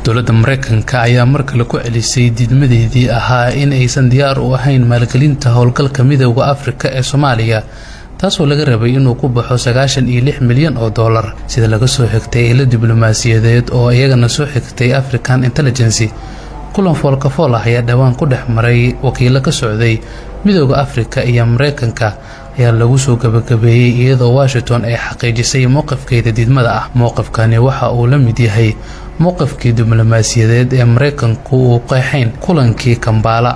dowladda Mareykanka ayaa mar kale ku celisay diidmadeedii ahaa in aysan diyaar u ahayn maalgelinta howlgalka Midowga Afrika ee Soomaaliya taasoo laga rabay inuu ku baxo 96 milyan oo dollar sida laga soo xigtay ilo diblomaasiyadeed oo iyagana soo xigtay African Intelligence. kulan foolka-fool ah ayaa dhawaan ku dhex maray wakiilo ka socday Midowga Afrika iyo Mareykanka ayaa lagu soo gabagabeeyay iyadoo Washington ay xaqiijisay mowqifkeeda diidmada ah. Mowqifkani waxa uu la mid yahay mowqifkii diblomaasiyadeed ee Mareykanku uu qeexayn kulankii Kampala,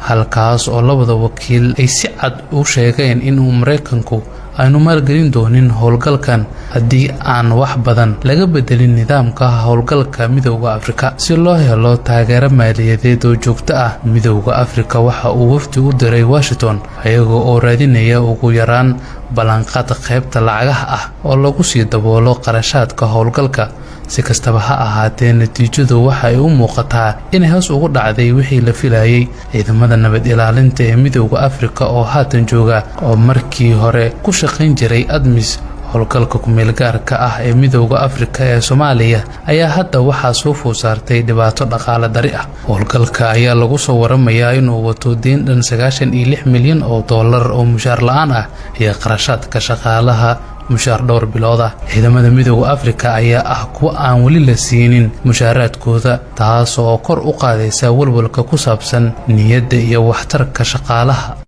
halkaas oo labada wakiil ay si cad u sheegeen in Mareykanku aanu maalgelin doonin howlgalkan haddii aan wax badan laga bedelin nidaamka howlgalka Midowga Afrika si loo helo taageero maaliyadeed oo joogto ah. Midowga Afrika waxa uu wafdi u diray Washington ayagoo oo raadinaya ugu yaraan ballanqaad qaybta lacagaha ah oo lagu sii daboolo qarashaadka howlgalka. si kastaba ha ahaatee natiijadu waxa ay u muuqataa in hoos ugu dhacday wixii la filayay. ciidamada nabad ilaalinta ee Midowga Afrika oo haatan jooga oo markii hore ku shaqayn jiray ADMIS howlgalka ku meel gaarka ah ee Midowga Afrika ee Soomaaliya ayaa hadda waxa soo food saartay dhibaato dhaqaale dari ah. howlgalka ayaa lagu soo waramayaa inuu wato deyn dhan 96 milyan oo dollar oo mushaar la'aan ah iyo qarashaadka shaqaalaha mushaar dhowr bilood ah. ciidamada Midowga Afrika ayaa ah kuwa aan wali la siinin mushaaraadkooda taas oo kor u qaadaysa walwalka ku saabsan niyadda iyo waxtarka shaqaalaha.